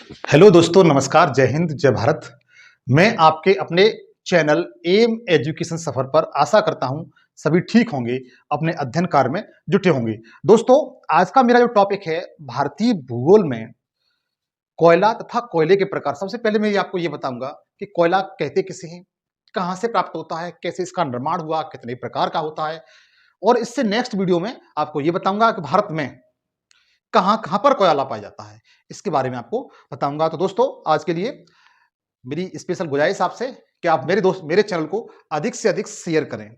Hello दोस्तों, नमस्कार, जय हिंद, जय भारत। मैं आपके अपने चैनल एम एजुकेशन सफर पर आशा करता हूं सभी ठीक होंगे, अपने अध्ययन कार्य में जुटे होंगे। दोस्तों, आज का मेरा जो टॉपिक है भारतीय भूगोल में कोयला तथा कोयले के प्रकार। सबसे पहले मैं आपको ये बताऊंगा कि कोयला कहते किसे हैं, कहां से प्राप्त होता है, कैसे इसका निर्माण हुआ, कितने प्रकार का होता है, और इससे नेक्स्ट वीडियो में आपको ये बताऊंगा कि भारत में कहां कहां पर कोयला पाया जाता है, इसके बारे में आपको बताऊंगा। तो दोस्तों, आज के लिए मेरी स्पेशल गुजारिश आपसे कि आप मेरे चैनल को अधिक से अधिक शेयर करें,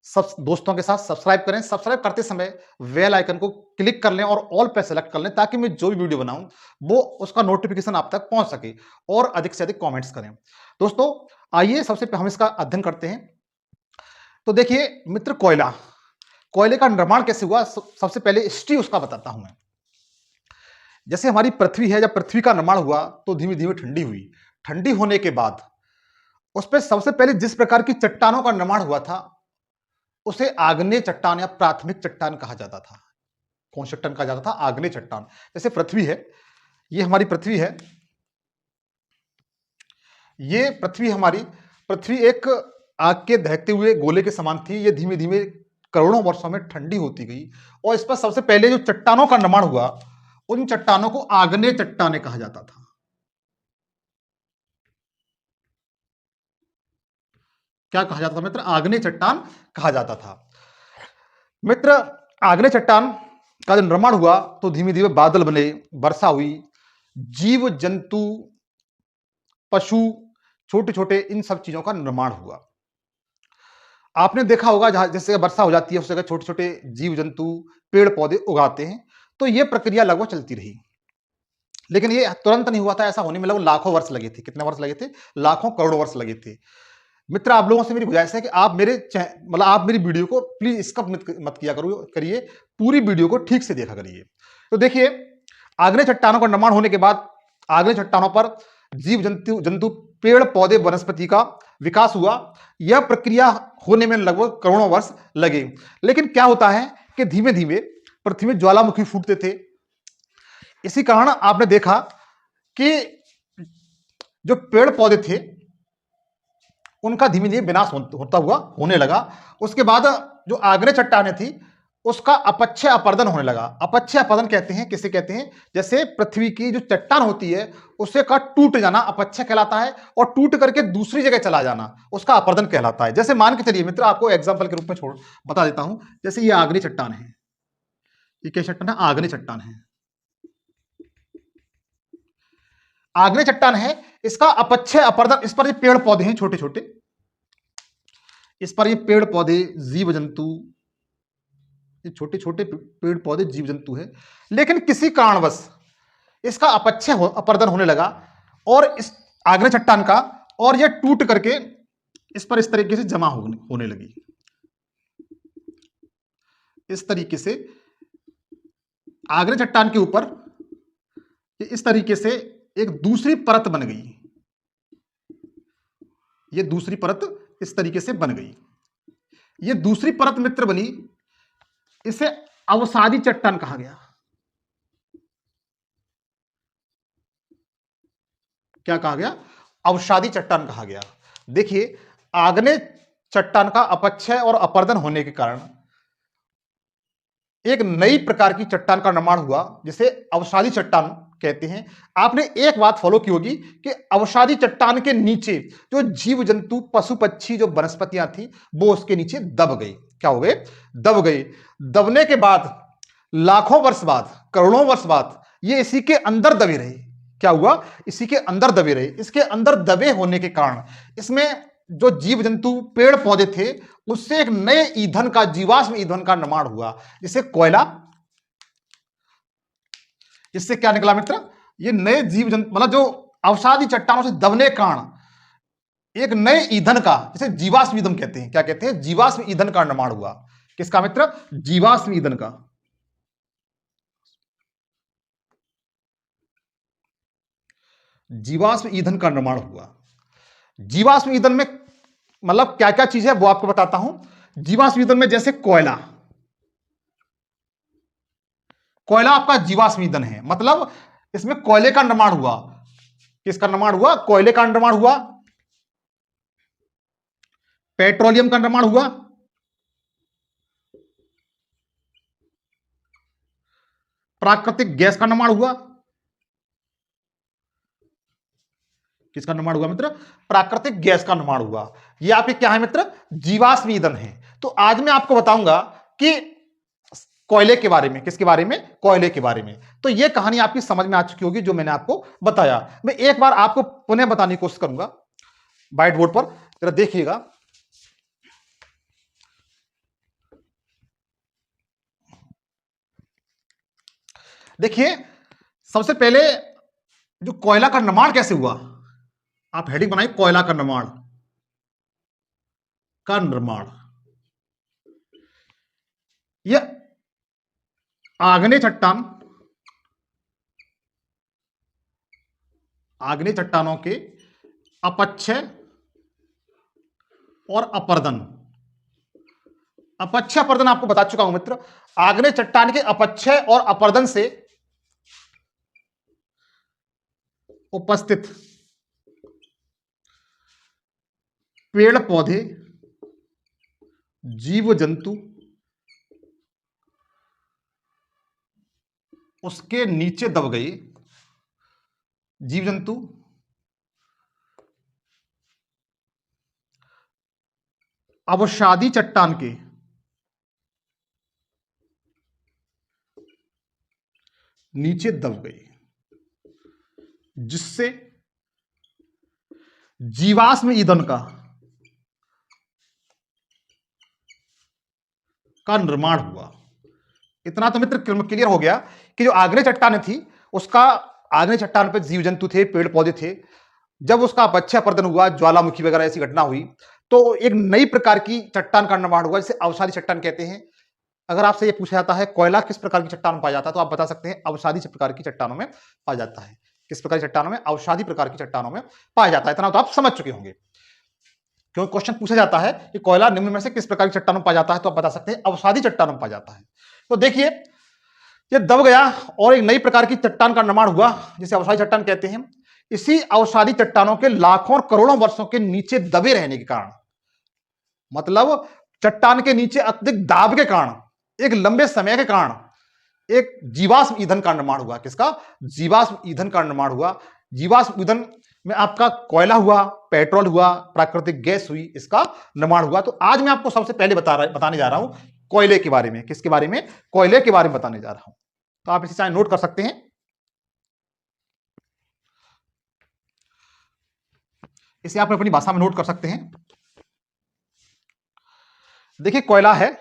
सब दोस्तों के साथ सब्सक्राइब करें। सब्सक्राइब करते समय बेल आइकन को क्लिक कर लें और ऑल पे सेलेक्ट कर लें, ताकि मैं जो भी वीडियो बनाऊं वो उसका नोटिफिकेशन आप तक पहुंच सके, और अधिक से अधिक कमेंट्स करें। दोस्तों, आइए सबसे पहले हम इसका अध्ययन करते हैं। तो देखिए मित्र, कोयले का निर्माण कैसे हुआ, सबसे पहले हिस्ट्री उसका बताता हूं मैं। जैसे हमारी पृथ्वी है, जब पृथ्वी का निर्माण हुआ तो धीमे धीमे ठंडी हुई। ठंडी होने के बाद उस पर सबसे पहले जिस प्रकार की चट्टानों का निर्माण हुआ था, उसे आग्नेय चट्टान या प्राथमिक चट्टान कहा जाता था। कौन सी चट्टान कहा जाता था? आग्नेय चट्टान। जैसे पृथ्वी है, ये हमारी पृथ्वी है, ये पृथ्वी एक आग के दहकते हुए गोले के समान थी। ये धीमे धीमे करोड़ों वर्षों में ठंडी होती गई, और इस पर सबसे पहले जो चट्टानों का निर्माण हुआ, उन चट्टानों को आग्नेय चट्टानें कहा जाता था। क्या कहा जाता था मित्र? आग्नेय चट्टान कहा जाता था। मित्र, आग्नेय चट्टान का जब निर्माण हुआ तो धीमे धीमे बादल बने, वर्षा हुई, जीव जंतु, पशु, छोटे छोटे, इन सब चीजों का निर्माण हुआ। आपने देखा होगा जहां जैसे वर्षा हो जाती है, उस जगह छोटे छोटे जीव जंतु, पेड़ पौधे उगाते हैं। तो यह प्रक्रिया लगभग चलती रही, लेकिन ये तुरंत नहीं हुआ था। ऐसा होने में लगभग लाखों वर्ष लगे थे। कितने वर्ष लगे थे? लाखों करोड़ों वर्ष लगे थे। मित्र, आप लोगों से मेरी गुजारिश है कि आप मेरी वीडियो को प्लीज स्किप मत किया करिए, पूरी वीडियो को ठीक से देखा करिए। तो देखिए, आग्नेय चट्टानों का निर्माण होने के बाद आग्नेय चट्टानों पर जीव जंतु, पेड़ पौधे, वनस्पति का विकास हुआ। यह प्रक्रिया होने में लगभग करोड़ों वर्ष लगे। लेकिन क्या होता है कि धीमे धीमे पृथ्वी में ज्वालामुखी फूटते थे। इसी कारण आपने देखा कि जो पेड़ पौधे थे उनका धीमे धीमे विनाश होता हुआ होने लगा। उसके बाद जो आग्नेय चट्टानें थी, उसका अपक्षय अपरदन होने लगा। अपक्षय अपरदन कहते हैं, किसे कहते हैं? जैसे पृथ्वी की जो चट्टान होती है, उससे का टूट जाना अपक्षय कहलाता है, और टूट करके दूसरी जगह चला जाना उसका अपरदन कहलाता है। जैसे मान के चलिए मित्र, आपको एग्जांपल के रूप में बता देता हूं। जैसे ये आग्नेय चट्टान है, ये क्या चट्टान है? आग्नेय चट्टान है। आग्नेय चट्टान है, इसका अपक्षय अपरदन, इस पर ये पेड़ पौधे हैं छोटे छोटे, इस पर ये पेड़ पौधे, जीव जंतु, ये छोटे छोटे पेड़ पौधे, जीव जंतु है। लेकिन किसी कारणवश इसका अपक्षय अपरदन होने लगा, और इस आग्नेय चट्टान का, और यह टूट करके इस पर इस तरीके से जमा होने लगी। इस तरीके से आग्नेय चट्टान के ऊपर इस तरीके से एक दूसरी परत बन गई। ये दूसरी परत इस तरीके से बन गई। ये दूसरी परत मित्र बनी, इसे अवसादी चट्टान कहा गया। क्या कहा गया? अवसादी चट्टान कहा गया। देखिए, आग्नेय चट्टान का अपक्षय और अपरदन होने के कारण एक नई प्रकार की चट्टान का निर्माण हुआ, जिसे अवसादी चट्टान कहते हैं। आपने एक बात फॉलो की होगी कि अवसादी चट्टान के नीचे जो जीव जंतु, पशु पक्षी, जो वनस्पतियां थी, वो उसके नीचे दब गई। क्या हो गए? दब गई। दबने के बाद लाखों वर्ष बाद, करोड़ों वर्ष बाद, ये इसी के अंदर दबे रहे। क्या हुआ? इसी के अंदर दबे रहे। इसके अंदर दबे होने के कारण इसमें जो जीव जंतु, पेड़ पौधे थे, उससे एक नए ईंधन का, जीवाश्म ईंधन का निर्माण हुआ, जिसे कोयला। इससे क्या निकला मित्र? ये नए जीव जंतु, मतलब जो अवसादी चट्टानों से दबने के कारण एक नए ईंधन का, जिसे जीवाश्म ईंधन कहते हैं। क्या कहते हैं? जीवाश्म ईंधन का निर्माण हुआ। किसका मित्र? जीवाश्म ईंधन का। जीवाश्म ईंधन का निर्माण हुआ। जीवाश्म ईंधन में मतलब क्या क्या चीज है वो आपको बताता हूं। जीवाश्म ईंधन में जैसे कोयला, कोयला आपका जीवाश्म ईंधन है। मतलब इसमें कोयले का निर्माण हुआ। किसका निर्माण हुआ? कोयले का निर्माण हुआ, पेट्रोलियम का निर्माण हुआ, प्राकृतिक गैस का निर्माण हुआ। किसका निर्माण हुआ मित्र? प्राकृतिक गैस का निर्माण हुआ। ये आपके क्या है मित्र? जीवाश्म ईंधन है। तो आज मैं आपको बताऊंगा कि कोयले के बारे में। किसके बारे में? कोयले के बारे में। तो ये कहानी आपकी समझ में आ चुकी होगी जो मैंने आपको बताया। मैं एक बार आपको पुनः बताने की कोशिश करूंगा व्हाइट बोर्ड पर, जरा देखिएगा। देखिए, सबसे पहले जो कोयला का निर्माण कैसे हुआ, आप हेडिंग बनाइए, कोयला का निर्माण। यह आग्नेय चट्टान, आग्नेय चट्टानों के अपक्षय और अपर्दन। अपक्षय अपर्दन आपको बता चुका हूं मित्र। आग्नेय चट्टान के अपक्षय और अपर्दन से उपस्थित पेड़ पौधे, जीव जंतु उसके नीचे दब गए। जीव जंतु अवसादी चट्टान के नीचे दब गए, जिससे जीवाश्म ईंधन का निर्माण हुआ। इतना तो मित्र क्लियर हो गया कि जो आग्नेय चट्टान थी, उसका आग्नेय चट्टान पर जीव जंतु थे, पेड़ पौधे थे। जब उसका अपक्षय अपर्दन हुआ, ज्वालामुखी वगैरह ऐसी घटना हुई, तो एक नई प्रकार की चट्टान का निर्माण हुआ, जिसे अवसादी चट्टान कहते हैं। अगर आपसे यह पूछा जाता है कोयला किस प्रकार की चट्टान में पाया जाता है, तो आप बता सकते हैं अवसादी प्रकार की चट्टानों में पाया जाता है। किस प्रकार की चट्टानों में? अवसादी प्रकार की चट्टानों में पाया जाता है। इतना तो आप समझ चुके होंगे। क्योंकि क्वेश्चन पूछा जाता है कि कोयला निम्न में से किस प्रकार की चट्टानों में पाया जाता है, तो आप बता सकते हैं अवसादी चट्टानों में पाया जाता है। तो देखिए, ये दब गया और एक नई प्रकार की चट्टान का निर्माण हुआ, जिसे अवसादी चट्टान कहते हैं। इसी अवसादी चट्टानों के लाखों और करोड़ों वर्षों के नीचे दबे रहने के कारण, मतलब चट्टान के नीचे अत्यधिक दाब के कारण, एक लंबे समय के कारण, एक जीवाश्म ईंधन का निर्माण हुआ। किसका? जीवाश्म ईंधन का निर्माण हुआ। जीवाश्म ईंधन में आपका कोयला हुआ, पेट्रोल हुआ, प्राकृतिक गैस हुई, इसका निर्माण हुआ। तो आज मैं आपको सबसे पहले बताने जा रहा हूं कोयले के बारे में। किसके बारे में? कोयले के बारे में बताने जा रहा हूं। तो आप इसे चाहे नोट कर सकते हैं। इसे आप अपनी भाषा में नोट कर सकते हैं। देखिए, कोयला है,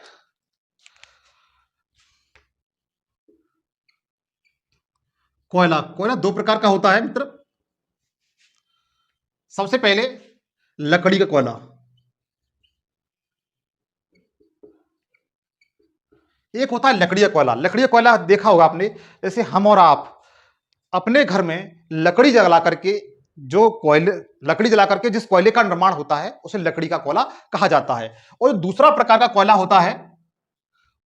कोयला कोयला दो प्रकार का होता है मित्र। सबसे पहले लकड़ी का कोयला। एक होता है लकड़ी का कोयला। लकड़ी का कोयला देखा होगा आपने, जैसे हम और आप अपने घर में लकड़ी जला करके, जो कोयले लकड़ी जला करके जिस कोयले का निर्माण होता है, उसे लकड़ी का कोयला कहा जाता है। और दूसरा प्रकार का कोयला होता है,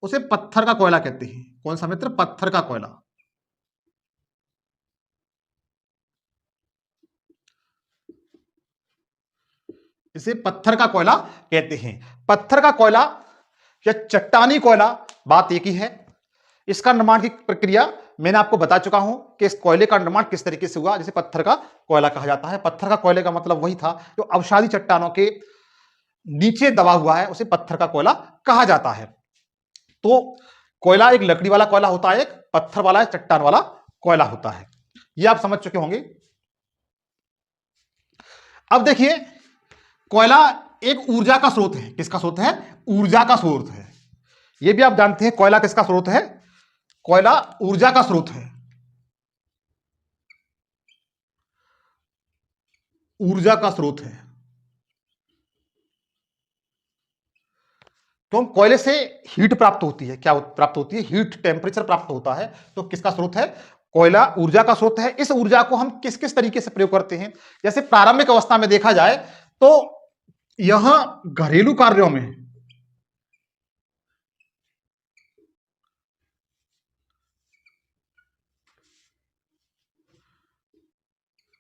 उसे पत्थर का कोयला कहते हैं। कौन सा मित्र? पत्थर का कोयला। इसे पत्थर का कोयला कहते हैं। पत्थर का कोयला या चट्टानी कोयला, बात एक ही है। इसका निर्माण की प्रक्रिया मैंने आपको बता चुका हूं कि इस कोयले का निर्माण किस तरीके से हुआ, जिसे पत्थर का कोयला कहा जाता है। पत्थर का कोयले का मतलब वही था जो अवसादी चट्टानों के नीचे दबा हुआ है, उसे पत्थर का कोयला कहा जाता है। तो कोयला एक लकड़ी वाला कोयला होता है, एक पत्थर वाला, चट्टान वाला कोयला होता है। यह आप समझ चुके होंगे। अब देखिए, कोयला एक ऊर्जा का स्रोत है। किसका स्रोत है? ऊर्जा का स्रोत है। यह भी आप जानते हैं, कोयला किसका स्रोत है? कोयला ऊर्जा का स्रोत है। ऊर्जा का स्रोत है। तो कोयले से हीट प्राप्त होती है। क्या प्राप्त होती है? हीट, टेम्परेचर प्राप्त होता है। तो किसका स्रोत है? कोयला ऊर्जा का स्रोत है। इस ऊर्जा को हम किस किस तरीके से प्रयोग करते हैं? जैसे प्रारंभिक अवस्था में देखा जाए तो यह घरेलू कार्यों में,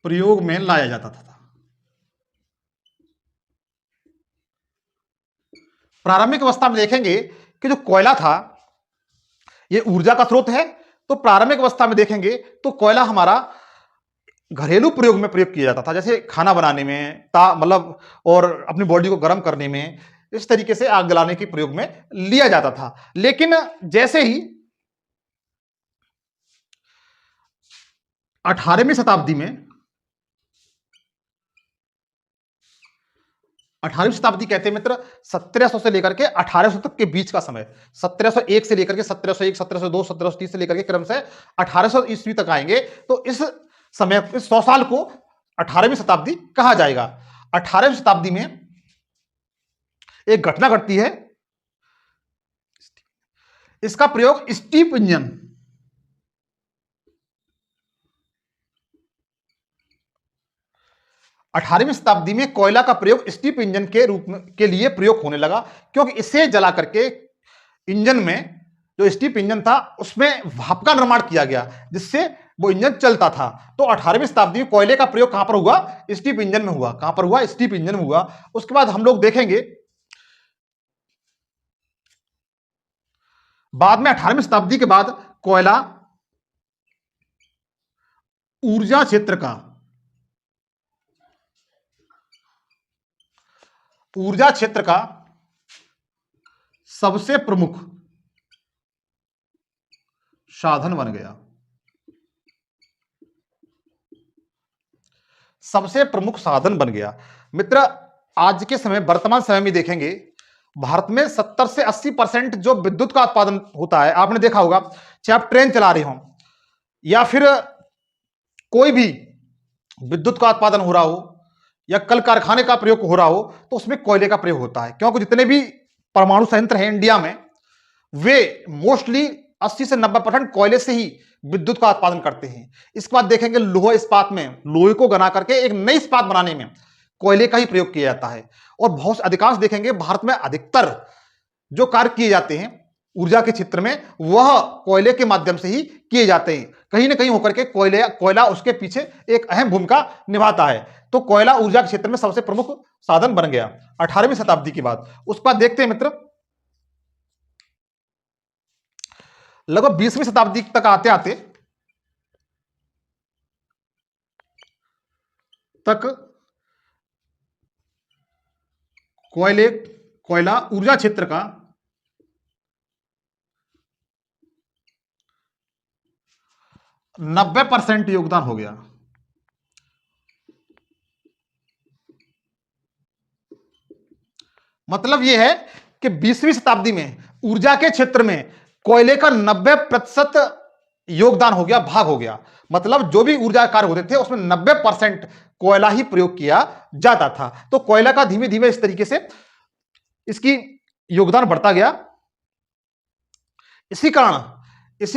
प्रयोग में लाया जाता था। प्रारंभिक अवस्था में देखेंगे कि जो कोयला था ये ऊर्जा का स्रोत है, तो प्रारंभिक अवस्था में देखेंगे तो कोयला हमारा घरेलू प्रयोग में प्रयोग किया जाता था, जैसे खाना बनाने में मतलब और अपनी बॉडी को गर्म करने में, इस तरीके से आग जलाने के प्रयोग में लिया जाता था। लेकिन जैसे ही 18वीं शताब्दी में 18वीं शताब्दी कहते हैं मित्र 1700 से लेकर के 1800 तक के बीच का समय, 1701 से लेकर के 1701, 1702, 1730 से लेकर के क्रम से 1800 ईस्वी तक आएंगे। तो इस समय, इस 100 साल को 18वीं शताब्दी कहा जाएगा। 18वीं शताब्दी में एक घटना घटती है, इसका प्रयोग स्टीम इंजन, अठारहवीं शताब्दी में कोयला का प्रयोग स्टीम इंजन के रूप में के लिए प्रयोग होने लगा, क्योंकि इसे जला करके इंजन में, जो स्टीम इंजन था उसमें भाप का निर्माण किया गया जिससे वो इंजन चलता था। तो 18वीं शताब्दी में कोयले का प्रयोग कहां पर हुआ? स्टीम इंजन में हुआ। कहां पर हुआ? स्टीम इंजन में हुआ। उसके बाद हम लोग देखेंगे बाद में 18वीं शताब्दी के बाद कोयला ऊर्जा क्षेत्र का सबसे प्रमुख साधन बन गया। सबसे प्रमुख साधन बन गया। मित्र, आज के समय, वर्तमान समय में देखेंगे भारत में 70 से 80% जो विद्युत का उत्पादन होता है, आपने देखा होगा, चाहे आप ट्रेन चला रहे हो या फिर कोई भी विद्युत का उत्पादन हो रहा हो या कल कारखाने का प्रयोग हो रहा हो, तो उसमें कोयले का प्रयोग होता है। क्योंकि जितने भी परमाणु संयंत्र हैं इंडिया में, वे मोस्टली 80 से 90% कोयले से ही विद्युत का उत्पादन करते हैं। इसके बाद देखेंगे लोहा इस्पात में, लोहे को गना करके एक नई इस्पात बनाने में कोयले का ही प्रयोग किया जाता है। और बहुत अधिकांश देखेंगे भारत में अधिकतर जो कार्य किए जाते हैं ऊर्जा के क्षेत्र में, वह कोयले के माध्यम से ही किए जाते हैं। कहीं ना कहीं होकर के कोयला उसके पीछे एक अहम भूमिका निभाता है। तो कोयला ऊर्जा के क्षेत्र में सबसे प्रमुख साधन बन गया 18वीं शताब्दी के बाद। उसके बाद देखते हैं मित्र, लगभग 20वीं शताब्दी तक आते आते तक कोयला ऊर्जा क्षेत्र का 90% योगदान हो गया। मतलब यह है कि 20वीं शताब्दी में ऊर्जा के क्षेत्र में कोयले का 90% योगदान हो गया, भाग हो गया। मतलब जो भी ऊर्जा कार्य होते थे उसमें 90% कोयला ही प्रयोग किया जाता था। तो कोयला का धीमे धीमे इस तरीके से इसकी योगदान बढ़ता गया। इसी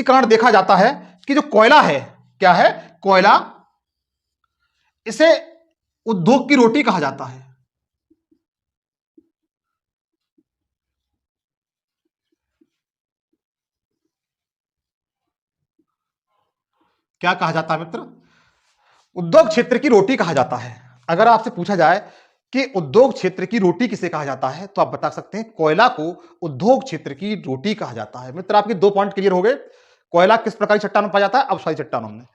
कारण देखा जाता है कि जो कोयला है, क्या है? कोयला, इसे उद्योग की रोटी कहा जाता है। क्या कहा जाता है मित्र? उद्योग क्षेत्र की रोटी कहा जाता है। अगर आपसे पूछा जाए कि उद्योग क्षेत्र की रोटी किसे कहा जाता है, तो आप बता सकते हैं कोयला को उद्योग क्षेत्र की रोटी कहा जाता है। मित्र, आपके 2 पॉइंट क्लियर हो गए। कोयला किस प्रकार की चट्टानों में पाया जाता है? अवसायी चट्टानों में।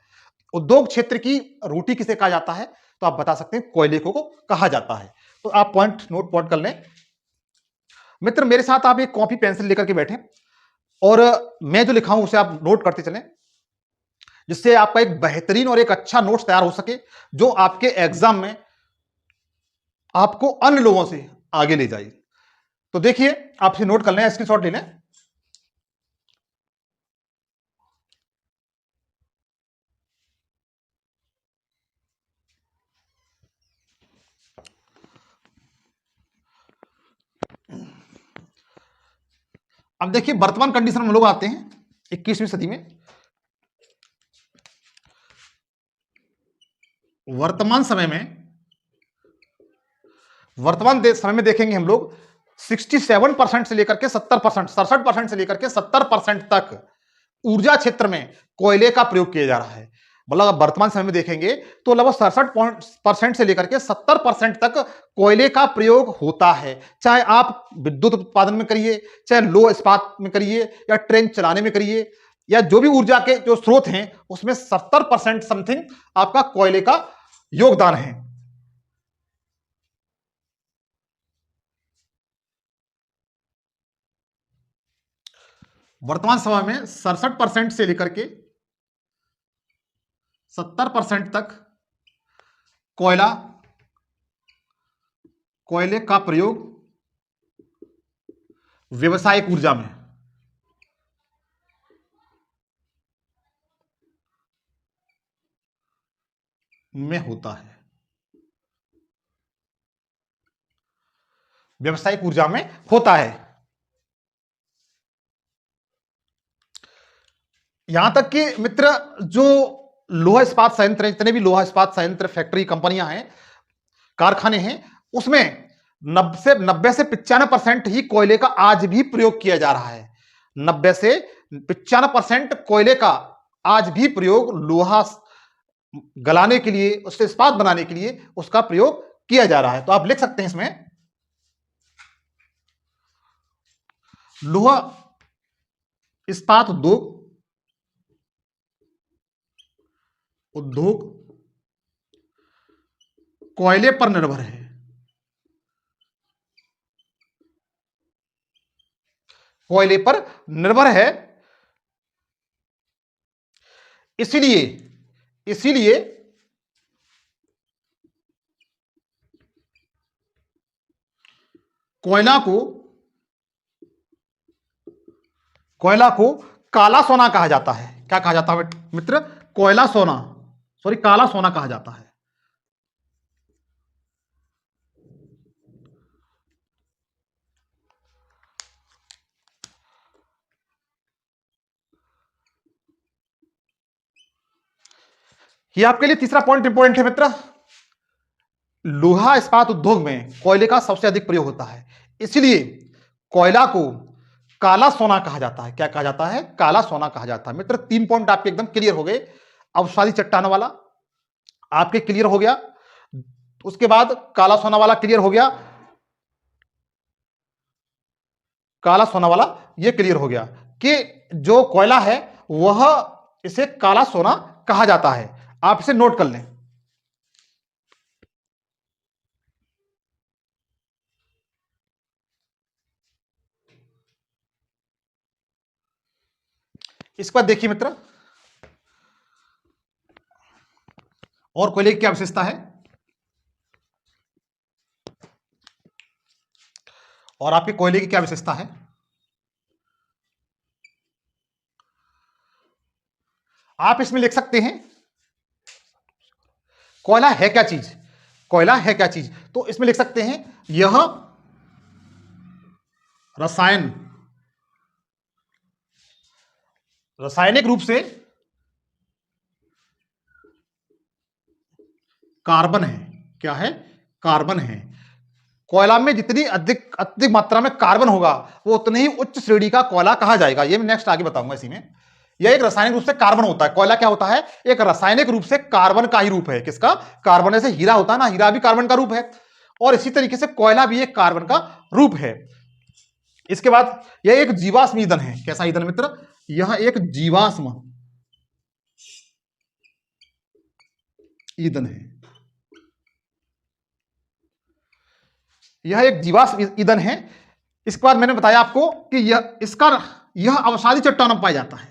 उद्योग क्षेत्र की रोटी किसे कहा जाता है, तो आप बता सकते हैं कोयले को कहा जाता है। तो आप पॉइंट नोट कर लें। मित्र, मेरे साथ आप एक कॉपी पेंसिल लेकर के बैठे और मैं जो लिखा हूं उसे आप नोट करते चलें, जिससे आपका एक बेहतरीन और एक अच्छा नोट्स तैयार हो सके, जो आपके एग्जाम में आपको अन्य लोगों से आगे ले जाए। तो देखिए, आप इसे नोट कर लें, स्क्रीनशॉट ले लें। अब देखिए, वर्तमान कंडीशन में हम लोग आते हैं 21वीं सदी में। वर्तमान समय में देखेंगे हम लोग 67% से लेकर के 70%, 67% से लेकर के 70% तक ऊर्जा क्षेत्र में कोयले का प्रयोग किया जा रहा है। मतलब अगर वर्तमान समय में देखेंगे तो लगभग 67% से लेकर के 70% तक कोयले का प्रयोग होता है। चाहे आप विद्युत उत्पादन में करिए, चाहे लौह इस्पात में करिए, या ट्रेन चलाने में करिए, या जो भी ऊर्जा के जो स्रोत हैं उसमें 70% समथिंग आपका कोयले का योगदान है। वर्तमान समय में 67% से लेकर के 70% तक कोयले का प्रयोग व्यवसायिक ऊर्जा में होता है। व्यवसायिक ऊर्जा में होता है। यहां तक कि मित्र जो लोहा इस्पात संयंत्र, जितने भी लोहा इस्पात संयंत्र, फैक्ट्री, कंपनियां हैं, कारखाने हैं, उसमें 90 से 95% ही कोयले का आज भी प्रयोग किया जा रहा है। 90 से 95% कोयले का आज भी प्रयोग लोहा गलाने के लिए, उससे इस्पात बनाने के लिए उसका प्रयोग किया जा रहा है। तो आप लिख सकते हैं इसमें लोहा इस्पात उद्योग कोयले पर निर्भर है। कोयले पर निर्भर है, इसीलिए कोयला को काला सोना कहा जाता है। क्या कहा जाता है मित्र? काला सोना कहा जाता है। ये आपके लिए तीसरा पॉइंट इंपॉर्टेंट है मित्र। लोहा इस्पात उद्योग में कोयले का सबसे अधिक प्रयोग होता है, इसलिए कोयला को काला सोना कहा जाता है। क्या कहा जाता है? काला सोना कहा जाता है। मित्र 3 पॉइंट आपके एकदम क्लियर हो गए। अवसादी चट्टान वाला आपके क्लियर हो गया, उसके बाद काला सोना वाला क्लियर हो गया, काला सोना वाला ये क्लियर हो गया कि जो कोयला है वह इसे काला सोना कहा जाता है। आप इसे नोट कर लें। इसके बाद देखिए मित्र, और कोयले की क्या विशेषता है, और आपके कोयले की क्या विशेषता है। आप इसमें लिख सकते हैं कोयला है क्या चीज, कोयला है क्या चीज। तो इसमें लिख सकते हैं यह रासायनिक रूप से कार्बन है। क्या है? कार्बन है। कोयला में जितनी अधिक मात्रा में कार्बन होगा वो उतनी ही उच्च श्रेणी का कोयला कहा जाएगा। ये मैं नेक्स्ट आगे बताऊंगा इसी में। यह एक रासायनिक रूप से कार्बन होता है। कोयला क्या होता है? एक रासायनिक रूप से कार्बन का ही रूप है। किसका? कार्बन। जैसे हीरा होता है ना, हीरा भी कार्बन का रूप है, और इसी तरीके से कोयला भी एक कार्बन का रूप है। इसके बाद यह एक जीवाश्म ईंधन है। कैसा ईंधन मित्र? यह एक जीवाश्म ईंधन है। यह एक जीवाश्म ईंधन है। इसके बाद मैंने बताया आपको कि यह अवसादी चट्टानों में पाया जाता है।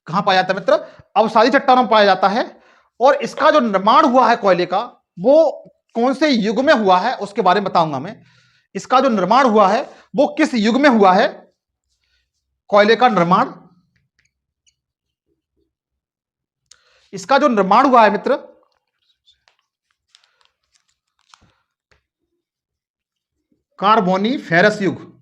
कहां पाया जाता है मित्र? अवसादी चट्टानों में पाया जाता है। और इसका जो निर्माण हुआ है कोयले का, वो कौन से युग में हुआ है उसके बारे में बताऊंगा मैं। इसका जो निर्माण हुआ है वो किस युग में हुआ है? कोयले का निर्माण, इसका जो निर्माण हुआ है मित्र, कार्बोनिफेरस युग।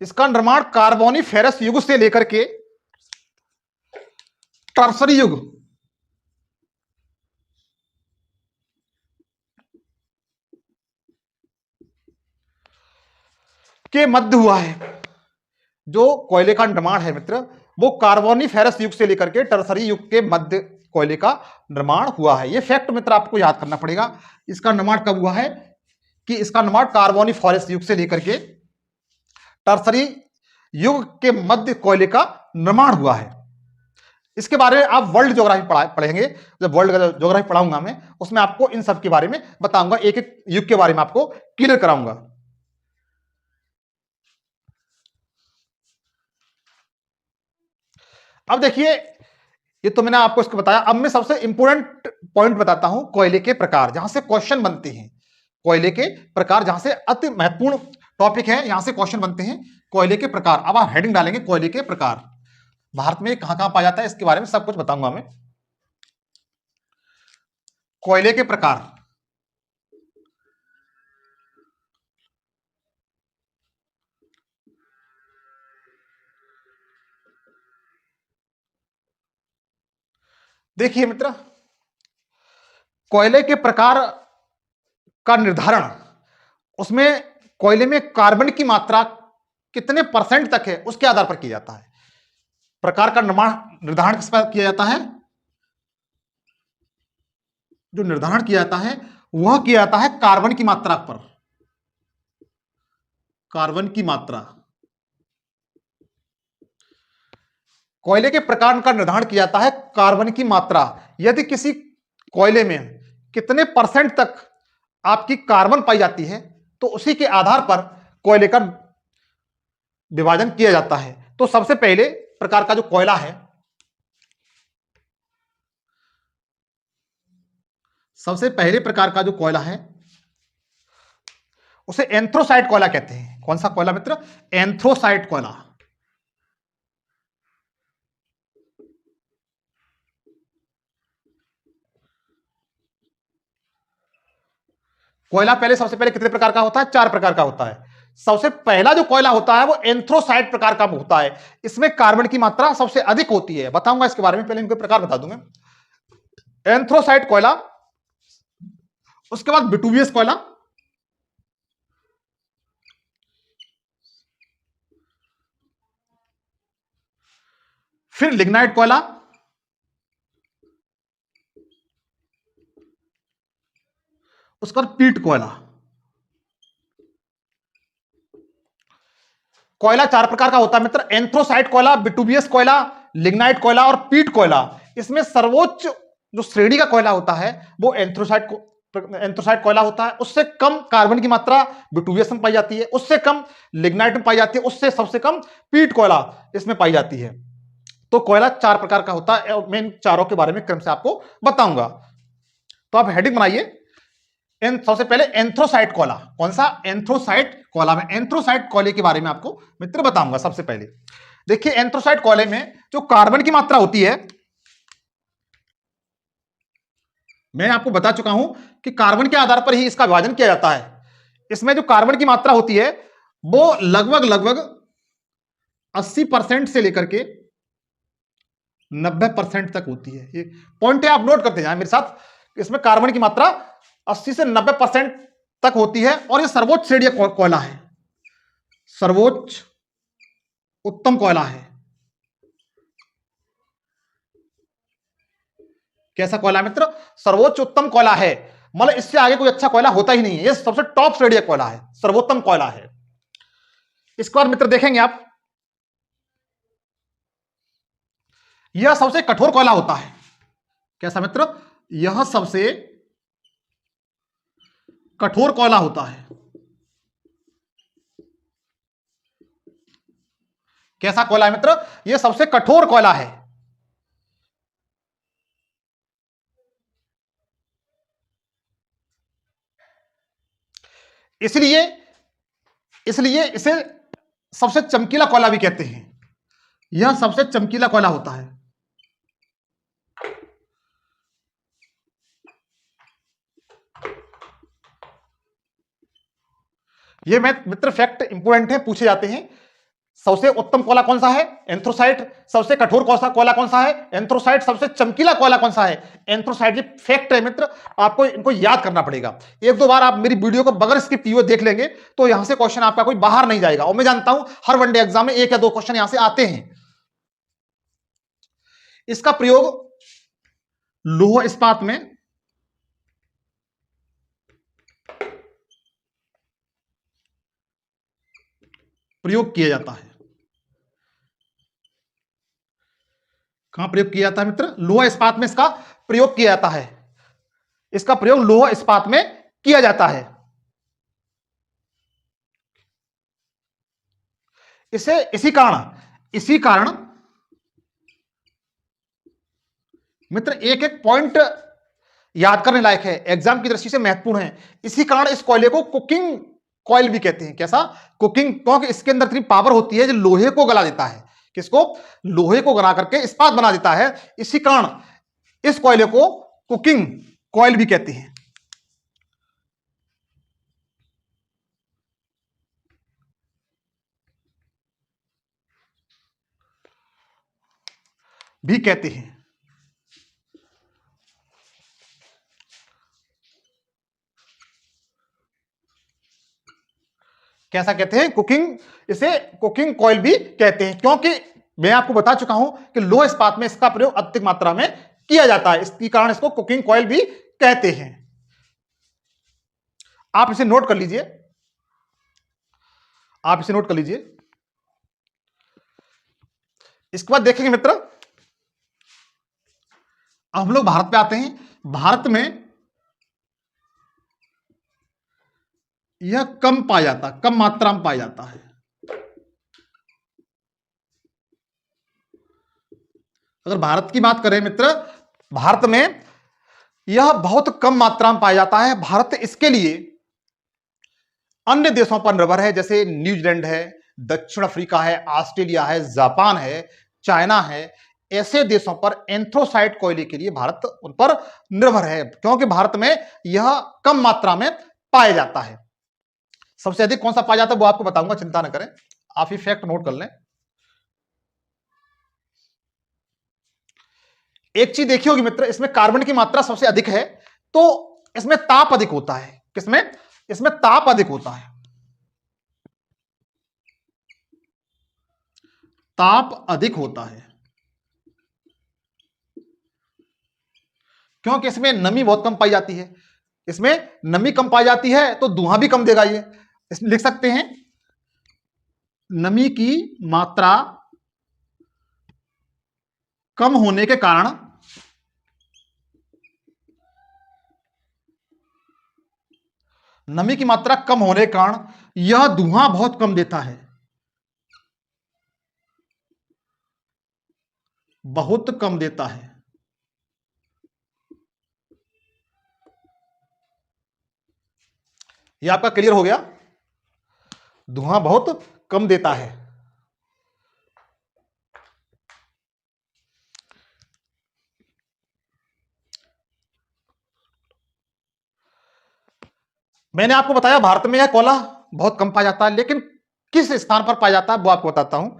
इसका निर्माण कार्बोनिफेरस युग से लेकर के टर्सरी युग, के मध्य हुआ है। जो कोयले का निर्माण है मित्र, वो कार्बोनिफेरस युग से लेकर के टर्सरी युग के मध्य कोयले का निर्माण हुआ है। ये फैक्ट मित्र आपको याद करना पड़ेगा। इसका निर्माण कब हुआ है कि इसका निर्माण कार्बोनिफेरस युग से लेकर के टर्सरी युग के मध्य कोयले का निर्माण हुआ है। इसके बारे में आप वर्ल्ड ज्योग्राफी पढ़ेंगे। जब वर्ल्ड ज्योग्राफी पढ़ाऊंगा मैं, उसमें आपको इन सब के बारे में बताऊंगा, एक एक युग के बारे में आपको क्लियर कराऊंगा। अब देखिए, ये तो मैंने आपको इसको बताया। अब मैं सबसे इंपोर्टेंट पॉइंट बताता हूं, कोयले के प्रकार, जहां से क्वेश्चन बनते हैं। कोयले के प्रकार, जहां से अति महत्वपूर्ण टॉपिक है, यहां से क्वेश्चन बनते हैं। कोयले के प्रकार, अब आप हेडिंग डालेंगे कोयले के प्रकार। भारत में कहां कहां पाया जाता है इसके बारे में सब कुछ बताऊंगा मैं। कोयले के प्रकार, देखिए मित्र, कोयले के प्रकार का निर्धारण, उसमें कोयले में कार्बन की मात्रा कितने परसेंट तक है उसके आधार पर किया जाता है। प्रकार का निर्धारण किस पर किया जाता है? जो निर्धारण किया जाता है वह किया जाता है कार्बन की मात्रा पर। कार्बन की मात्रा, कोयले के प्रकार का निर्धारण किया जाता है कार्बन की मात्रा। यदि किसी कोयले में कितने परसेंट तक आपकी कार्बन पाई जाती है, तो उसी के आधार पर कोयले का विभाजन किया जाता है। तो सबसे पहले प्रकार का जो कोयला है, सबसे पहले प्रकार का जो कोयला है उसे एंथ्रोसाइट कोयला कहते हैं। कौन सा कोयला मित्र? एंथ्रोसाइट कोयला। कोयला पहले, सबसे पहले कितने प्रकार का होता है? 4 प्रकार का होता है। सबसे पहला जो कोयला होता है वो एंथ्रोसाइट प्रकार का होता है। इसमें कार्बन की मात्रा सबसे अधिक होती है। बताऊंगा इसके बारे में, पहले इनके प्रकार बता दूंगा। एंथ्रोसाइट कोयला, उसके बाद बिटूवियस कोयला, फिर लिग्नाइट कोयला, उसके बाद पीट कोयला। कोयला 4 प्रकार का होता है मित्र, एंथ्रोसाइट कोयला, बिटूबियस कोयला, लिग्नाइट कोयला और पीट कोयला। इसमें सर्वोच्च जो श्रेणी का कोयला होता है वो एंथ्रोसाइट कोयला होता है। उससे कम कार्बन की मात्रा बिटूबियस में पाई जाती है, उससे कम लिग्नाइट में पाई जाती है, उससे सबसे कम पीट कोयला इसमें पाई जाती है। तो कोयला 4 प्रकार का होता है और मैं इन चारों के बारे में क्रम से आपको बताऊंगा। तो आप हेडिंग बनाइए। सबसे पहले एंथ्रोसाइट कोयला। कौन सा? एंथ्रोसाइट कोयला। में एंथ्रोसाइट कोयले के बारे में आपको मित्र बताऊंगा। सबसे पहले देखिए, एंथ्रोसाइट कोयले में जो कार्बन की मात्रा होती है, मैं आपको बता चुका हूं कि कार्बन के आधार पर ही इसका विभाजन किया जाता है। इसमें जो कार्बन की मात्रा होती है वो लगभग 80% से लेकर के 90% तक होती है। ये पॉइंट है, आप नोट करते जाएं मेरे साथ। इसमें कार्बन की मात्रा 80 से 90% तक होती है और ये सर्वोच्च श्रेणी कोयला है, सर्वोच्च उत्तम कोयला है। कैसा कोयला मित्र? सर्वोच्च उत्तम कोयला है। मतलब इससे आगे कोई अच्छा कोयला होता ही नहीं है। ये सबसे टॉप श्रेणी का कोयला है, सर्वोत्तम कोयला है। इसके बाद मित्र देखेंगे आप, यह सबसे कठोर कोयला होता है। कैसा मित्र? यह सबसे कठोर कोयला होता है। कैसा कोयला है मित्र? यह सबसे कठोर कोयला है। इसलिए इसलिए इसे सबसे चमकीला कोयला भी कहते हैं। यह सबसे चमकीला कोयला होता है। ये मित्र फैक्ट इंपोर्टेंट है, पूछे जाते हैं। सबसे उत्तम कोयला कौन सा है? एंथ्रोसाइट। सबसे कठोर कोयला कौन सा है? एंथ्रोसाइट। सबसे चमकीला कोयला कौन सा है? एंथ्रोसाइट। ये फैक्ट है मित्र, आपको इनको याद करना पड़ेगा। एक दो बार आप मेरी वीडियो को बगैर स्किप किए देख लेंगे तो यहां से क्वेश्चन आपका कोई बाहर नहीं जाएगा, और मैं जानता हूं हर वनडे एग्जाम में एक या दो क्वेश्चन यहां से आते हैं। इसका प्रयोग लौह इस्पात में प्रयोग किया जाता है। कहां प्रयोग किया जाता है मित्र? लौह इस्पात में इसका प्रयोग किया जाता है। इसका प्रयोग लौह इस्पात में किया जाता है। इसी कारण मित्र एक एक पॉइंट याद करने लायक है, एग्जाम की दृष्टि से महत्वपूर्ण है। इसी कारण इस कोयले को कुकिंग कॉइल भी कहते हैं। कैसा? कुकिंग, क्योंकि इसके अंदर इतनी पावर होती है जो लोहे को गला देता है। किसको? लोहे को गला करके इस्पात बना देता है। इसी कारण इस कोयले को कुकिंग कॉइल भी कहते हैं। भी कहते हैं। कैसा कहते हैं? कुकिंग, इसे कुकिंग कॉइल भी कहते हैं, क्योंकि मैं आपको बता चुका हूं कि लौह इस्पात में इसका प्रयोग अधिक मात्रा में किया जाता है। इसके कारण इसको कुकिंग कॉइल भी कहते हैं। आप इसे नोट कर लीजिए, आप इसे नोट कर लीजिए। इसके बाद देखेंगे मित्र, हम लोग भारत पे आते हैं। भारत में यह कम पाया जाता, कम मात्रा में पाया जाता है। अगर भारत की बात करें मित्र, भारत में यह बहुत कम मात्रा में पाया जाता है। भारत इसके लिए अन्य देशों पर निर्भर है, जैसे न्यूजीलैंड है, दक्षिण अफ्रीका है, ऑस्ट्रेलिया है, जापान है, चाइना है। ऐसे देशों पर एंथ्रोसाइट कोयले के लिए भारत उन पर निर्भर है, क्योंकि भारत में यह कम मात्रा में पाया जाता है। सबसे अधिक कौन सा पाया जाता है वो आपको बताऊंगा, चिंता न करें, आप ये फैक्ट नोट कर लें। एक चीज देखी होगी मित्र, इसमें कार्बन की मात्रा सबसे अधिक है, तो इसमें ताप अधिक होता है। किसमें? इसमें ताप अधिक होता है। ताप अधिक होता है क्योंकि इसमें नमी बहुत कम पाई जाती है। इसमें नमी कम पाई जाती है तो धुआं भी कम देगा। ये इसमें लिख सकते हैं, नमी की मात्रा कम होने के कारण नमी की मात्रा कम होने के कारण यह धुआं बहुत कम देता है, बहुत कम देता है। यह आपका क्लियर हो गया? धुआं बहुत कम देता है। मैंने आपको बताया भारत में यह कोयला बहुत कम पाया जाता है, लेकिन किस स्थान पर पाया जाता है वो आपको बताता हूं।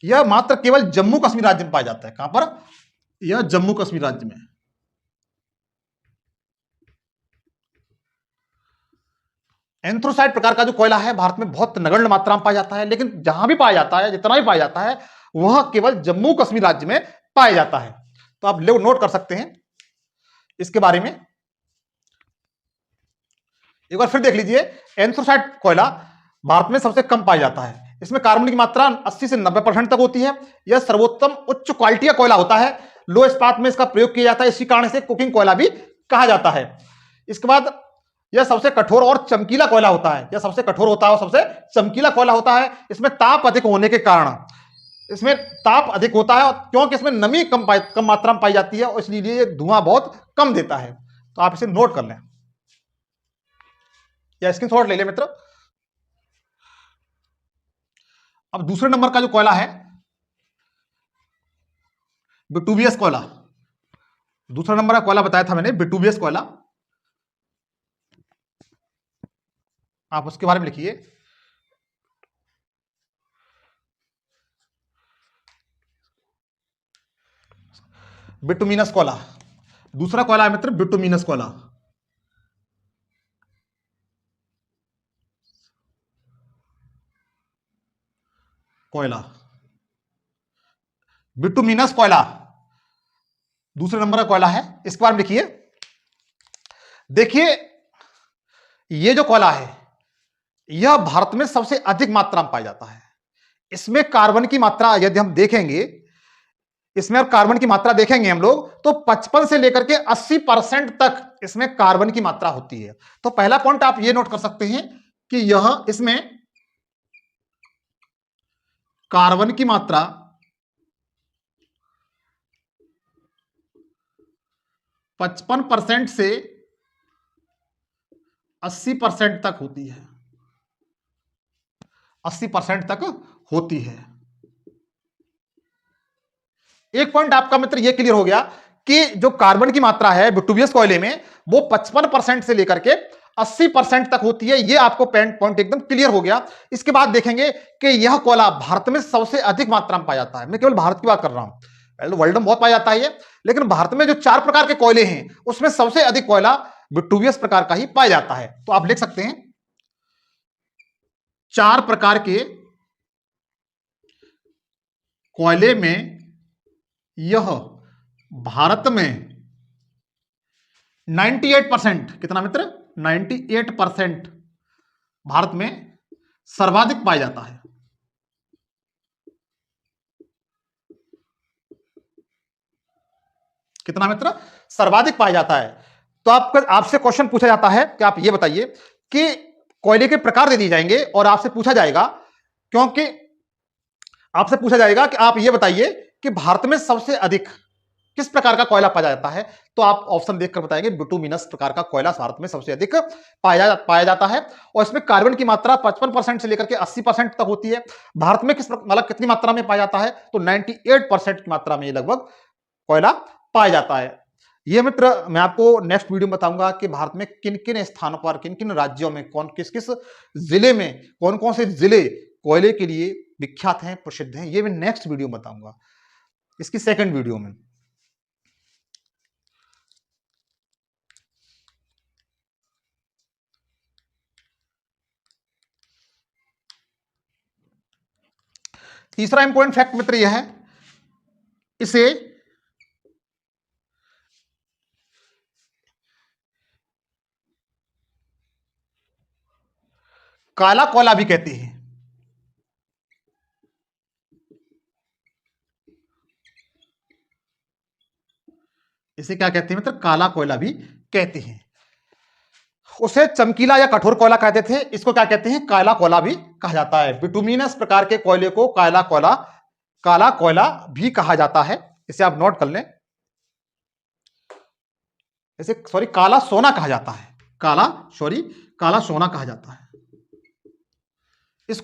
यह मात्र केवल जम्मू कश्मीर राज्य में पाया जाता है। कहां पर? यह जम्मू कश्मीर राज्य में। एंथ्रोसाइट प्रकार का जो कोयला है भारत में बहुत नगण्य मात्रा में पाया जाता है, लेकिन जहां भी पाया जाता है, जितना भी पाया जाता है, वह केवल जम्मू कश्मीर राज्य में पाया जाता है। तो आप लोग नोट कर सकते हैं इसके बारे में। एक बार फिर देख लीजिए, एंथ्रोसाइट कोयला भारत में सबसे कम पाया जाता है। इसमें कार्बन की मात्रा 80 से 90% तक होती है। यह सर्वोत्तम उच्च क्वालिटी का कोयला होता है। लो इस्पात में इसका प्रयोग किया जाता है, इसी कारण से कुकिंग कोयला भी कहा जाता है। इसके बाद यह सबसे कठोर और चमकीला कोयला होता है। यह सबसे कठोर होता है और सबसे चमकीला कोयला होता है। इसमें ताप अधिक होने के कारण, इसमें ताप अधिक होता है, क्योंकि इसमें नमी कम मात्रा में पाई जाती है, और इसलिए धुआं बहुत कम देता है। तो आप इसे नोट कर लें या स्क्रीनशॉट ले लें मित्र। अब दूसरे नंबर का जो कोयला है बिटूबियस कोयला, दूसरा नंबर का कोयला बताया था मैंने, बिटूबियस कोयला। आप उसके बारे में लिखिए। बिटुमिनस कोयला। दूसरा कोयला है मित्र बिटुमिनस कोयला। कोयला बिटुमिनस कोयला दूसरे नंबर का कोयला है। इसके बारे में लिखिए। देखिए ये जो कोयला है यह भारत में सबसे अधिक मात्रा में पाया जाता है। इसमें कार्बन की मात्रा यदि हम देखेंगे, इसमें कार्बन की मात्रा देखेंगे हम लोग तो 55 से लेकर के 80% तक इसमें कार्बन की मात्रा होती है। तो पहला पॉइंट आप ये नोट कर सकते हैं कि यह इसमें कार्बन की मात्रा 55% से 80% तक होती है। 80% तक होती है। एक पॉइंट आपका मित्र यह क्लियर हो गया कि जो कार्बन की मात्रा है बिटुमिनस कोयले में वो 55% से लेकर के 80% तक होती है। यह आपको पॉइंट एकदम क्लियर हो गया। इसके बाद देखेंगे कि यह कोयला भारत में सबसे अधिक मात्रा में पाया जाता है। मैं केवल भारत की बात कर रहा हूं, वर्ल्ड में बहुत पाया जाता है ये, लेकिन भारत में जो 4 प्रकार के कोयले हैं उसमें सबसे अधिक कोयला बिटुमिनस प्रकार का ही पाया जाता है। तो आप लिख सकते हैं 4 प्रकार के कोयले में यह भारत में 98%, कितना मित्र 98% भारत में सर्वाधिक पाया जाता है। कितना मित्र सर्वाधिक पाया जाता है। तो आपसे क्वेश्चन पूछा जाता है कि आप ये बताइए कि कोयले के प्रकार दे दिए जाएंगे और आपसे पूछा जाएगा, क्योंकि आपसे पूछा जाएगा कि आप ये बताइए कि भारत में सबसे अधिक किस प्रकार का कोयला पाया जाता है। तो आप ऑप्शन देखकर बताएंगे बिटुमिनस प्रकार का कोयला भारत में सबसे अधिक पाया जाता है और इसमें कार्बन की मात्रा 55% से लेकर के 80% तक होती है। भारत में मतलब कितनी मात्रा में पाया जाता है तो 98% की मात्रा में लगभग कोयला पाया जाता है। यह मित्र मैं आपको नेक्स्ट वीडियो में बताऊंगा कि भारत में किन किन स्थानों पर, किन किन राज्यों में, किस किस जिले में, कौन कौन से जिले कोयले के लिए विख्यात हैं, प्रसिद्ध हैं। ये मैं नेक्स्ट वीडियो में बताऊंगा, इसकी सेकंड वीडियो में। तीसरा इंपॉर्टेंट फैक्ट मित्र यह है, इसे काला कोयला भी कहते हैं। इसे क्या कहते हैं मित्र काला कोयला भी कहते हैं। उसे चमकीला या कठोर कोयला कहते थे, इसको क्या कहते हैं काला कोयला भी कहा जाता है। बिटुमिनस प्रकार के कोयले को काला कोयला भी कहा जाता है। इसे आप नोट कर लें। इसे काला सोना कहा जाता है। काला सोना कहा जाता है। इस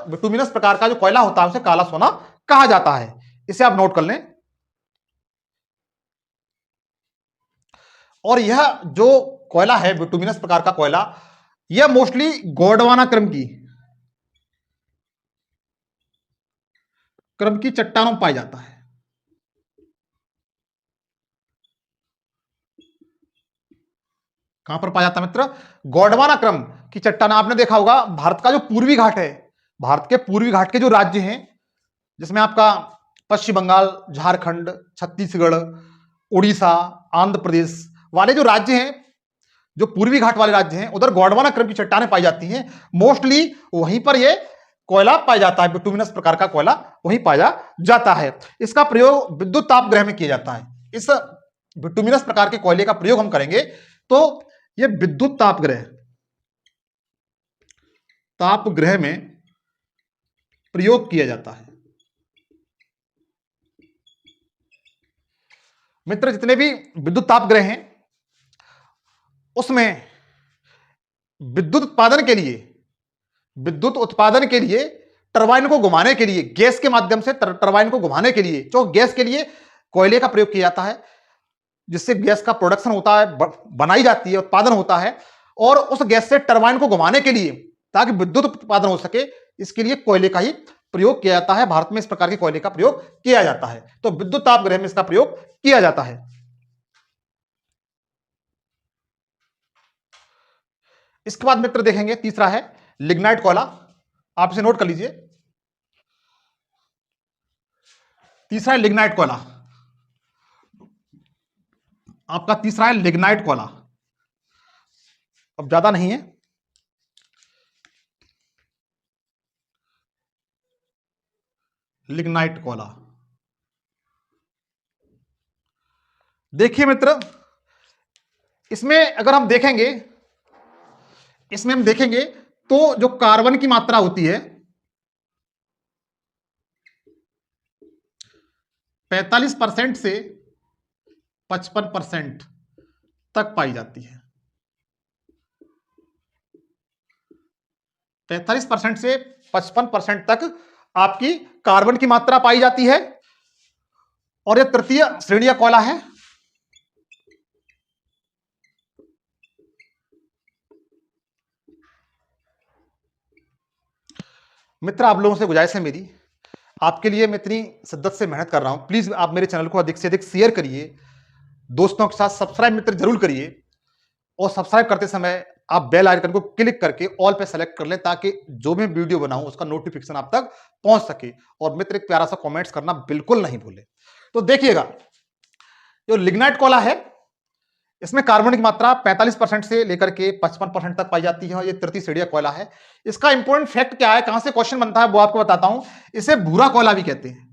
बिटुमिनस प्रकार का जो कोयला होता है उसे काला सोना कहा जाता है। इसे आप नोट कर लें। और यह जो कोयला है बिटुमिनस प्रकार का कोयला, यह मोस्टली गोंडवाना क्रम की चट्टानों में पाया जाता है। कहां पर पाया जाता है मित्र गोंडवाना क्रम की चट्टान। आपने देखा होगा भारत का जो पूर्वी घाट है, भारत के पूर्वी घाट के जो राज्य हैं जिसमें आपका पश्चिम बंगाल, झारखंड, छत्तीसगढ़, उड़ीसा, आंध्र प्रदेश वाले जो राज्य हैं, जो पूर्वी घाट वाले राज्य हैं, उधर गोंडवाना क्रम की चट्टानें पाई जाती हैं। मोस्टली वहीं पर यह कोयला पाया जाता है। बिटुमिनस प्रकार का कोयला वहीं पाया जाता है। इसका प्रयोग विद्युत तापगृह में किया जाता है। इस बिटुमिनस प्रकार के कोयले का प्रयोग हम करेंगे तो यह विद्युत तापगृह में प्रयोग किया जाता है। मित्र जितने भी विद्युत तापगृह हैं उसमें विद्युत उत्पादन के लिए टरबाइन को घुमाने के लिए, गैस के माध्यम से टरबाइन को घुमाने के लिए, जो गैस के लिए कोयले का प्रयोग किया जाता है, जिससे गैस का प्रोडक्शन होता है, बनाई जाती है, उत्पादन होता है। और उस गैस से टरबाइन को घुमाने के लिए, ताकि विद्युत उत्पादन हो सके, इसके लिए कोयले का ही प्रयोग किया जाता है। भारत में इस प्रकार के कोयले का प्रयोग किया जाता है। तो विद्युत तापगृह में इसका प्रयोग किया जाता है। इसके बाद मित्र देखेंगे तीसरा है लिग्नाइट कोयला। आप इसे नोट कर लीजिए। तीसरा है लिग्नाइट कोयला। आपका तीसरा है लिग्नाइट कोयला। अब ज्यादा नहीं है, लिग्नाइट कोयला। देखिए मित्र, इसमें अगर हम देखेंगे, इसमें हम देखेंगे तो जो कार्बन की मात्रा होती है 45% से 55% तक पाई जाती है। 43% से 55% तक आपकी कार्बन की मात्रा पाई जाती है। और यह तृतीय श्रेणी का कोयला है। मित्र, आप लोगों से गुजारिश है मेरी, आपके लिए मैं इतनी शिद्दत से मेहनत कर रहा हूं, प्लीज आप मेरे चैनल को अधिक से अधिक शेयर करिए, दोस्तों के साथ सब्सक्राइब मित्र जरूर करिए, और सब्सक्राइब करते समय आप बेल आइकन को क्लिक करके ऑल पे सेलेक्ट कर लें, ताकि जो भी वीडियो बनाऊं उसका नोटिफिकेशन आप तक पहुंच सके। और मित्र एक प्यारा सा कमेंट्स करना बिल्कुल नहीं भूले। तो देखिएगा, जो लिग्नाइट कोयला है इसमें कार्बन की मात्रा 45% से लेकर के 55% तक पाई जाती है, और ये तृतीय श्रेणी का कोयला है। इसका इंपॉर्टेंट फैक्ट क्या है, कहां से क्वेश्चन बनता है, वो आपको बताता हूं। इसे भूरा कोयला भी कहते हैं।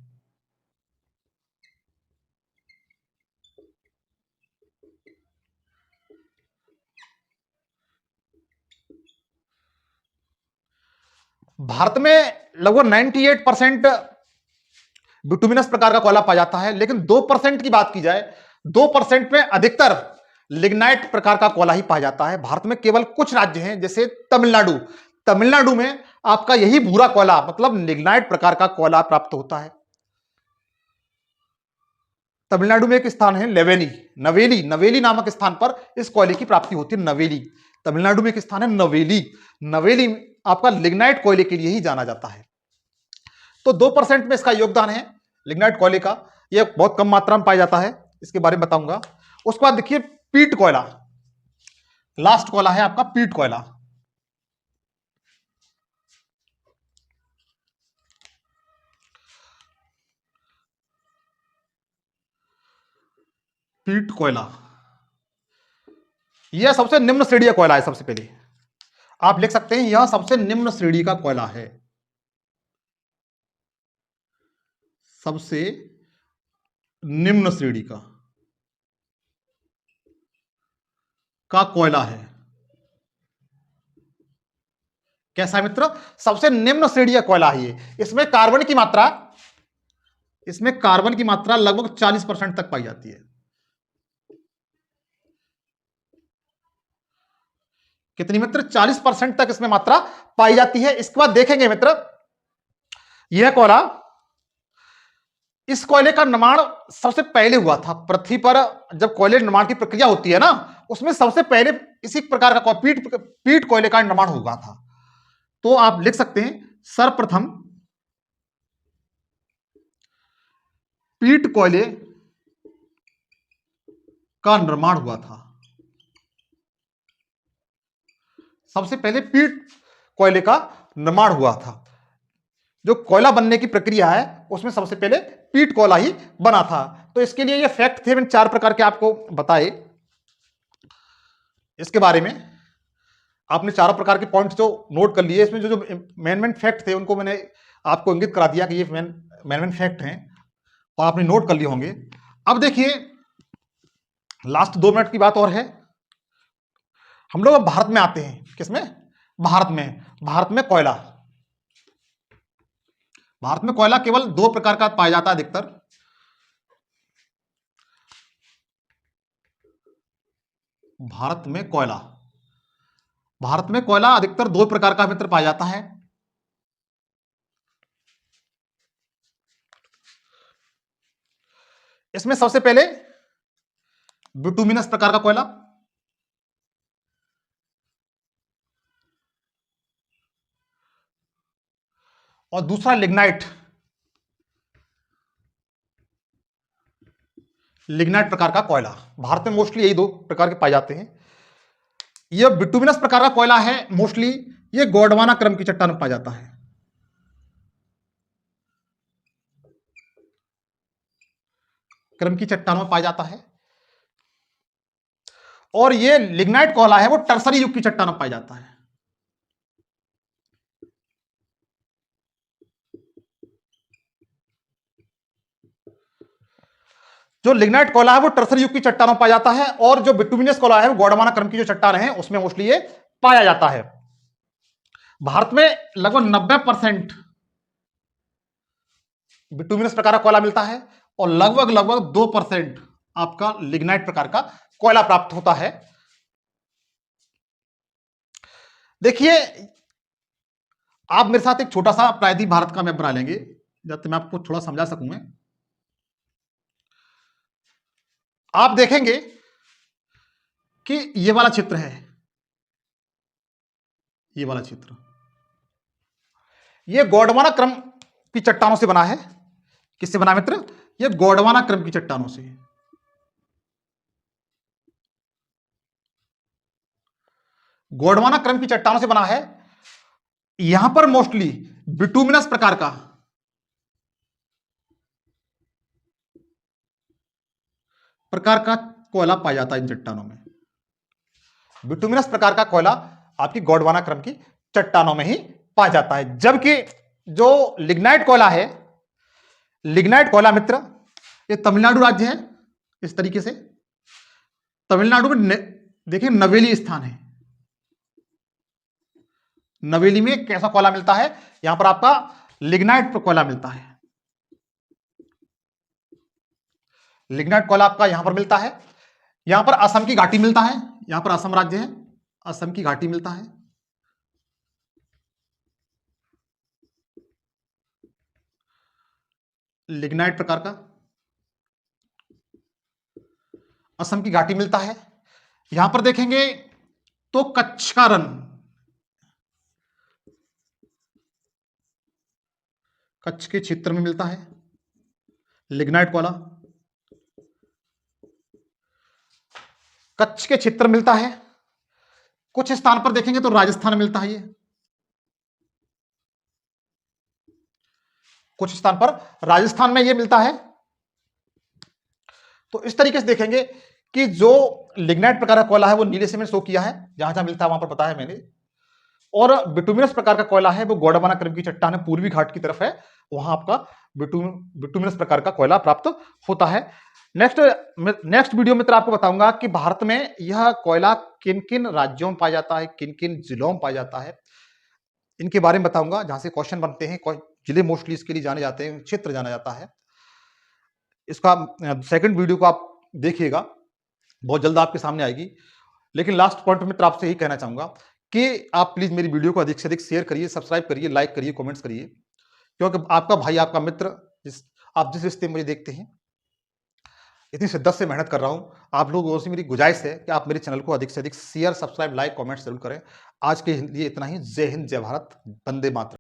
भारत में लगभग 98% बिटुमिनस प्रकार का कोयला पाया जाता है, लेकिन 2% की बात की जाए, 2% में अधिकतर लिग्नाइट प्रकार का कोयला ही पाया जाता है। भारत में केवल कुछ राज्य हैं, जैसे तमिलनाडु, तमिलनाडु में आपका यही भूरा कोयला मतलब लिग्नाइट प्रकार का कोयला प्राप्त होता है। तमिलनाडु में एक स्थान है नवेली, नवेली नवेली नामक स्थान पर इस कोयले की प्राप्ति होती है। नवेली, तमिलनाडु में एक स्थान है नवेली, नवेली आपका लिग्नाइट कोयले के लिए ही जाना जाता है। तो 2% में इसका योगदान है लिग्नाइट कोयले का। यह बहुत कम मात्रा में पाया जाता है, इसके बारे में बताऊंगा। उसके बाद देखिए पीट कोयला, लास्ट कोयला है आपका पीट कोयला। पीट कोयला यह सबसे निम्न श्रेणी का कोयला है। सबसे पहले आप लिख सकते हैं, यह सबसे निम्न श्रेणी का कोयला है, सबसे निम्न श्रेणी का कोयला है। कैसा है मित्र, सबसे निम्न श्रेणी का कोयला है ये। इसमें कार्बन की मात्रा, इसमें कार्बन की मात्रा लगभग 40% तक पाई जाती है। कितनी मित्र, 40% तक इसमें मात्रा पाई जाती है। इसके बाद देखेंगे मित्र, यह कोयला, इस कोयले का निर्माण सबसे पहले हुआ था पृथ्वी पर। जब कोयले निर्माण की प्रक्रिया होती है ना, उसमें सबसे पहले इसी प्रकार का पीट कोयले का निर्माण हुआ था। तो आप लिख सकते हैं, सर्वप्रथम पीट कोयले का निर्माण हुआ था। सबसे पहले पीट कोयले का निर्माण हुआ था। जो कोयला बनने की प्रक्रिया है उसमें सबसे पहले पीट कोयला ही बना था। तो इसके लिए ये फैक्ट थे, मैंने 4 प्रकार के आपको बताए। इसके बारे में आपने चारों प्रकार के पॉइंट्स जो नोट कर लिए, इसमें जो जो मेन फैक्ट थे उनको मैंने आपको इंगित करा दिया कि ये मेन फैक्ट हैं, और आपने नोट कर लिए होंगे। अब देखिए, लास्ट 2 मिनट की बात और है। हम लोग अब भारत में आते हैं। किसमें, भारत में। भारत में कोयला, भारत में कोयला केवल 2 प्रकार का पाया जाता है अधिकतर। भारत में कोयला, भारत में कोयला अधिकतर 2 प्रकार का मित्र पाया जाता है। इसमें सबसे पहले बिटुमिनस प्रकार का कोयला, और दूसरा लिग्नाइट, लिग्नाइट प्रकार का कोयला। भारत में मोस्टली यही दो प्रकार के पाए जाते हैं। यह बिटुमिनस प्रकार का कोयला है, मोस्टली ये गोंडवाना क्रम की चट्टान में पाया जाता है। क्रम की चट्टानों में पाया जाता है। और ये लिग्नाइट कोयला है वो टर्सरी युग की चट्टानों में पाया जाता है। जो लिग्नाइट कोयला है वो टर्सरी युग की चट्टानों में पाया जाता है, और जो बिटुमिनस कोयला है वो गोंडवाना क्रम की जो चट्टान है उसमें मोस्टली ये पाया जाता है। भारत में लगभग 90% बिटुमिनस प्रकार का कोयला मिलता है और लगभग 2% आपका लिग्नाइट प्रकार का कोयला प्राप्त होता है। देखिए, आप मेरे साथ एक छोटा सा प्रायद्वीप भारत का मैप बना लेंगे, जब तक मैं आपको थोड़ा समझा सकूं। मैं आप देखेंगे कि ये वाला क्षेत्र है, ये वाला क्षेत्र, ये गोंडवाना क्रम की चट्टानों से बना है। किससे बना मित्र? ये गोंडवाना क्रम की चट्टानों से। गोंडवाना क्रम की चट्टानों से बना है। यहां पर मोस्टली बिटुमिनस प्रकार का कोयला पाया जाता है इन चट्टानों में। बिटुमिनस प्रकार का कोयला आपकी गोंडवाना क्रम की चट्टानों में ही पाया जाता है। जबकि जो लिग्नाइट कोयला है, लिग्नाइट कोयला मित्र, ये तमिलनाडु राज्य है। इस तरीके से तमिलनाडु में देखिए नवेली स्थान है। नवेली में कैसा कोयला मिलता है? यहां पर आपका लिग्नाइट कोयला मिलता है। लिग्नाइट कोयला आपका यहां पर मिलता है। यहां पर असम की घाटी मिलता है। यहां पर असम राज्य है, असम की घाटी मिलता है। लिग्नाइट प्रकार का असम की घाटी मिलता है। यहां पर देखेंगे तो कच्छ का रन, कच्छ के क्षेत्र में मिलता है लिग्नाइट कोयला। कच्छ के क्षेत्र में मिलता है। कुछ स्थान पर देखेंगे तो राजस्थान में मिलता है ये। कुछ स्थान पर राजस्थान में ये मिलता है। तो इस तरीके से देखेंगे कि जो लिग्नाइट प्रकार का कोयला है वो नीले से मैंने शो किया है, जहां जहां मिलता है वहां पर बताया मैंने। और बिटुमिनस प्रकार का कोयला है वो गोंडवाना क्रम की चट्टान है, पूर्वी घाट की तरफ है, वहां आपका बिटुमिनस प्रकार का कोयला प्राप्त होता है। नेक्स्ट वीडियो में आपको बताऊंगा कि भारत में यह कोयला किन किन राज्यों में पाया जाता है, किन किन जिलों में पाया जाता है, इनके बारे में बताऊंगा। जहां से क्वेश्चन बनते हैं, जिले मोस्टली इसके लिए जाने जाते हैं, क्षेत्र जाना जाता है। इसका सेकंड वीडियो को आप देखिएगा, बहुत जल्द आपके सामने आएगी। लेकिन लास्ट पॉइंट में आपसे यही कहना चाहूंगा कि आप प्लीज मेरी वीडियो को अधिक से अधिक शेयर करिए, सब्सक्राइब करिए, लाइक करिए, कमेंट्स करिए, क्योंकि आपका भाई, आपका मित्र, आप जिस रिश्ते में मुझे देखते हैं, इतनी शिद्दत से मेहनत कर रहा हूं। आप लोगों से मेरी गुजारिश है कि आप मेरे चैनल को अधिक से अधिक शेयर, सब्सक्राइब, लाइक, कमेंट्स जरूर करें। आज के लिए इतना ही। जय हिंद, जय भारत, वंदे मातरम।